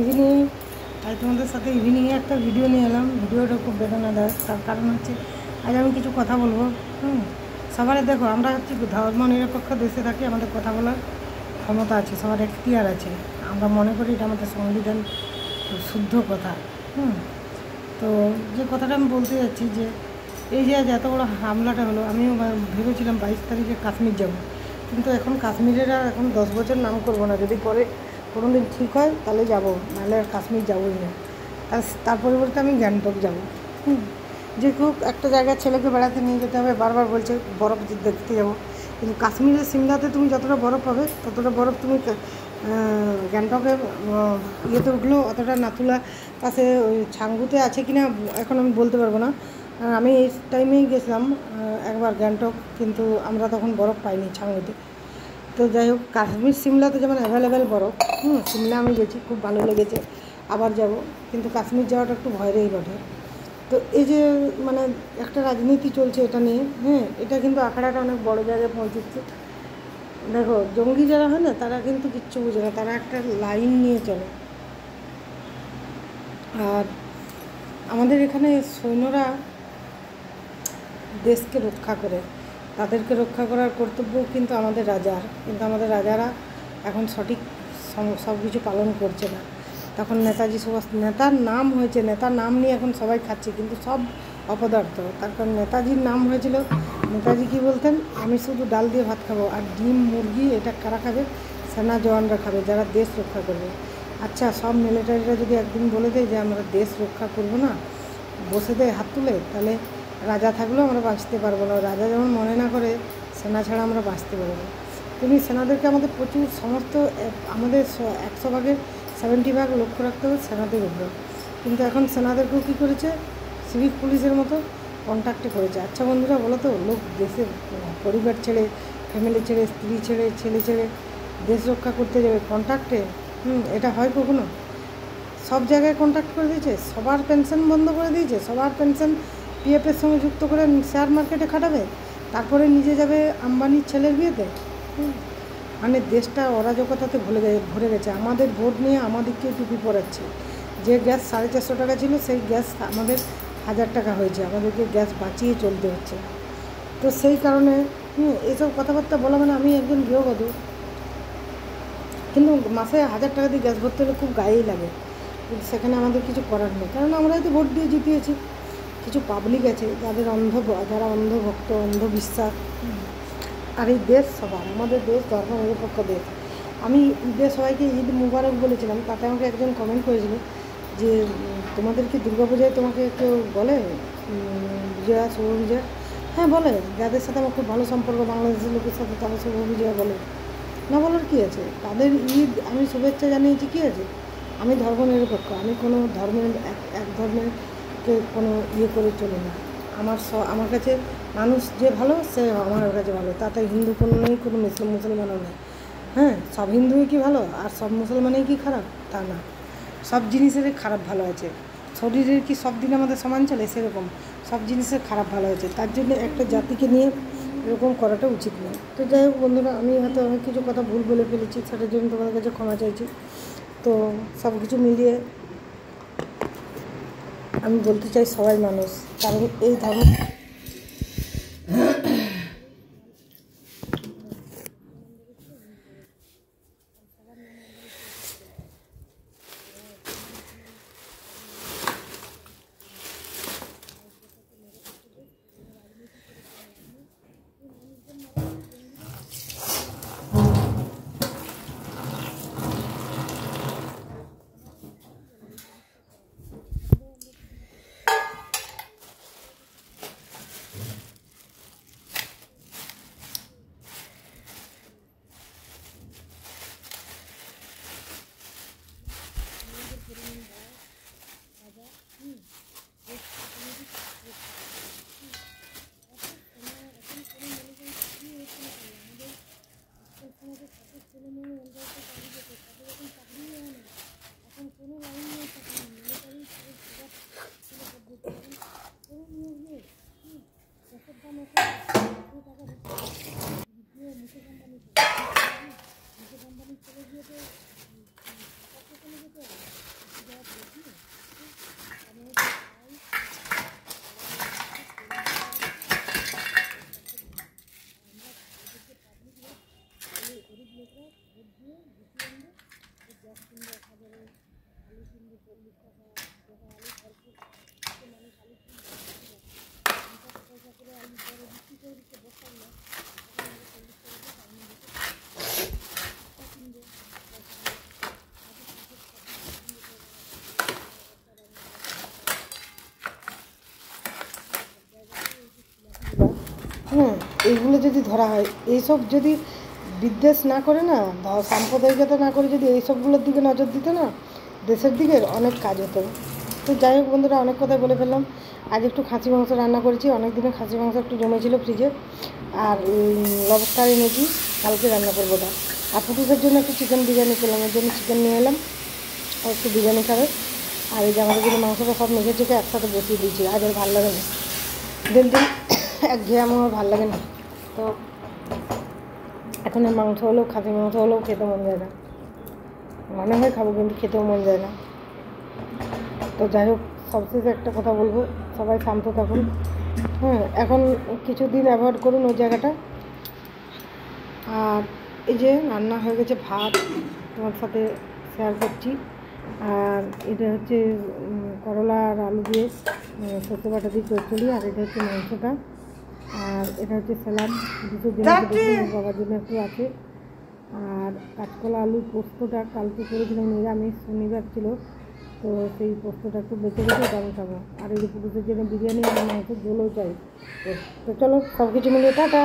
Evening আজ তোমাদের সাথে ইভিনিংয়ে একটা ভিডিও নিয়ে এলাম। ভিডিওটা খুব বেদনাদায়ক, তার কারণ হচ্ছে আজ আমি কিছু কথা বলবো। সবারই দেখো, আমরা হচ্ছে ধর্ম নিরপেক্ষ দেশে থাকি, আমাদের কথা বলার ক্ষমতা আছে, সবার এখতিয়ার আছে। আমরা মনে করি এটা আমাদের সংবিধান শুদ্ধ কথা। তো যে কথাটা আমি বলতে যাচ্ছি যে এই যে আজ এত বড় হামলাটা হলো, আমিও ভেবেছিলাম 22 তারিখে কাশ্মীর যাব, কিন্তু এখন কাশ্মীরের আর এখন 10 বছর নাম করবো না। যদি পরে কোনো দিন ঠিক হয় তাহলে যাব, নাহলে আর কাশ্মীর যাবোই না। তার পরিবর্তে আমি গ্যাংটক যাব। যে খুব একটা জায়গায় ছেলেকে বেড়াতে নিয়ে যেতে হবে, বারবার বলছে বরফ দেখতে যাব, কিন্তু কাশ্মীরের সিমলাতে তুমি যতটা বরফ পাবে ততটা বরফ তুমি গ্যাংটকের ইয়েতে উঠলেও অতটা নাথুলা পাশে ওই ছাঙ্গুতে আছে কি না এখন আমি বলতে পারবো না। আমি এই টাইমেই গেছিলাম একবার গ্যাংটক, কিন্তু আমরা তখন বরফ পাইনি ছাঙ্গুতে। তো যাই হোক, কাশ্মীর সিমলাতে যেমন অ্যাভেলেবেল বরফ, সিমলা আমি গেছি, খুব ভালো লেগেছে, আবার যাব। কিন্তু কাশ্মীর যাওয়াটা একটু ভয়েরই বটে। তো এই যে মানে একটা রাজনীতি চলছে এটা নিয়ে, এটা কিন্তু আখড়াটা অনেক বড় জায়গায় পৌঁছচ্ছে। দেখো, জঙ্গি যারা হয় না, তারা কিন্তু কিচ্ছু বোঝে না, তারা একটা লাইন নিয়ে চলে। আর আমাদের এখানে সৈন্যরা দেশকে রক্ষা করে, তাদেরকে রক্ষা করার কর্তব্য কিন্তু আমাদের রাজার, কিন্তু আমাদের রাজারা এখন সঠিক সব কিছু পালন করছে না। তখন নেতাজি সুভাষ, নেতার নাম হয়েছে, নেতার নাম নিয়ে এখন সবাই খাচ্ছে, কিন্তু সব অপদার্থ। তার কারণ নেতাজির নাম হয়েছিল, নেতাজি কী বলতেন, আমি শুধু ডাল দিয়ে ভাত খাবো, আর ডিম মুরগি এটা কারা খাবে? সেনা জওয়ানরা খাবে, যারা দেশ রক্ষা করবে। আচ্ছা, সব মিলিটারিরা যদি একদিন বলে দেয় যে আমরা দেশ রক্ষা করবো না, বসে দেয় হাত তুলে, তাহলে রাজা থাকলেও আমরা বাঁচতে পারবো না। রাজা যেমন মনে না করে, সেনা ছাড়া আমরা বাঁচতে পারবো। তুমি সেনাদেরকে আমাদের প্রচুর সমস্ত আমাদের 100 ভাগের 70 ভাগ লক্ষ্য রাখতে হবে সেনাদের উপর, কিন্তু এখন সেনাদেরকেও কী করেছে, সিভিক পুলিশের মতো কন্ট্যাক্টে করেছে। আচ্ছা বন্ধুরা, বলো তো, লোক দেশের পরিবার ছেড়ে, ফ্যামিলি ছেড়ে, স্ত্রী ছেড়ে, ছেলে ছেড়ে দেশ রক্ষা করতে যাবে কন্ট্যাক্টে? এটা হয় কখনো? সব জায়গায় কন্ট্যাক্ট করে দিয়েছে, সবার পেনশন বন্ধ করে দিয়েছে, সবার পেনশন পিএফের সঙ্গে যুক্ত করে শেয়ার মার্কেটে খাটাবে, তারপরে নিজে যাবে আম্বানির ছেলের বিয়েতে। মানে দেশটা অরাজকতাতে ভরে গেছে। আমাদের ভোট নিয়ে আমাদেরকে টুপি পরাচ্ছে। যে গ্যাস 450 টাকা ছিল, সেই গ্যাস আমাদের 1000 টাকা হয়েছে, আমাদেরকে গ্যাস বাঁচিয়ে চলতে হচ্ছে। তো সেই কারণে এইসব কথাবার্তা বলা, মানে আমি একজন গৃহবধূ, কিন্তু মাসে 1000 টাকা দিয়ে গ্যাস ভরতে হলে খুব গায়েই লাগে। কিন্তু সেখানে আমাদের কিছু করার নেই, কারণ আমরা হয়তো ভোট দিয়ে জিতিয়েছি। কিছু পাবলিক আছে যারা অন্ধভক্ত, অন্ধবিশ্বাস। আর এই দেশ সবার, আমাদের দেশ ধর্ম নিরপেক্ষ দেশ। আমি ঈদে সবাইকে ঈদ মুবারক বলেছিলাম, তাতে আমাকে একজন কমেন্ট করেছিল যে তোমাদের কি দুর্গাপূজায় তোমাকে কেউ বলে বিজয়া, শুভ বিজয়া? হ্যাঁ বলে, যাদের সাথে আমার খুব ভালো সম্পর্ক বাংলাদেশের লোকের সাথে, তারা শুভ বিজয়া বলে। না বলার কী আছে? তাদের ঈদ আমি শুভেচ্ছা জানিয়েছি, কী আছে? আমি ধর্ম নিরপেক্ষ, আমি কোনো ধর্মের এক ধর্মেরকে কোনো ইয়ে করে চলি না। আমার কাছে মানুষ যে ভালো, সে আমার কাছে ভালো। তাতে হিন্দু কোনো নেই, কোনো মুসলমানও নেই। সব হিন্দুই কি ভালো আর সব মুসলমানই কি খারাপ? তা না, সব জিনিসেরই খারাপ ভালো আছে। শরীরের কি সব দিন আমাদের সমান চলে? সেরকম সব জিনিসের খারাপ ভালো আছে। তার জন্য একটা জাতিকে নিয়ে এরকম করাটা উচিত নয়। তো যাই হোক বন্ধুরা, আমি হয়তো অনেক কিছু কথা ভুল বলে ফেলেছি, সেটার জন্য তোমাদের কাছে ক্ষমা চাইছি। তো সব কিছু মিলিয়ে আমি বলতে চাই সবাই মানুষ, কারণ এই ধর্ম এইগুলো যদি ধরা হয়, এইসব যদি বিদ্বেষ না করে না, সাম্প্রদায়িকতা না করে যদি এইসবগুলোর দিকে নজর দিত না, দেশের দিকে অনেক কাজ হতো। তো যাই হোক বন্ধুরা, অনেক কথাই বলে ফেললাম। আজ একটু খাসি মাংস রান্না করেছি, অনেক দিনে খাসি মাংস একটু জমেছিল ফ্রিজে, আর লবস্টার এনেছি, কালকে রান্না করবো ওটা। আর পুটুসের জন্য একটু চিকেন বিরিয়ানি করলাম, ওর জন্য চিকেন নিয়ে এলাম, আর একটু বিরিয়ানি খাবে। আর এই যে আমাদের জন্য মাংসটা সব মেখে চেখে একসাথে বসিয়ে দিয়েছি, আজ আর ভালো লাগে না, দিন দিন একঘেয়ে আমার ভালো লাগে না। তো এখন মাংস হলেও, খাসি মাংস হলেও খেতে মন যায় না, মনে হয় খাবো কিন্তু খেতেও মন যায় না। তো যাই হোক, সবশেষে একটা কথা বলবো, সবাই শান্ত থাকুন। এখন কিছুদিন অ্যাভয়েড করুন ওই জায়গাটা। আর এই যে রান্না হয়ে গেছে ভাত, তোমার সাথে শেয়ার করছি। আর এটা হচ্ছে করলা আর আলু দিয়ে সর্ষে বাটা দিয়ে চচ্চড়ি, আর এটা হচ্ছে মাংসটা, আর এটা হচ্ছে স্যালাড, দুটো জিনিস বাবার জন্য একটু আছে। আর কাঁচকলা আলুর পোস্তটা কালকে করেছিলাম, নিরামিষ শনিবার ছিল, তো সেই পোস্তটা একটু বেঁচে গেছে, ওটা আমি খাবো। আর এই যে পুরুষের জন্য বিরিয়ানি আর মাংসের ঝোলও চাই। তো চলো, সব কিছু মিলিয়ে টাটা।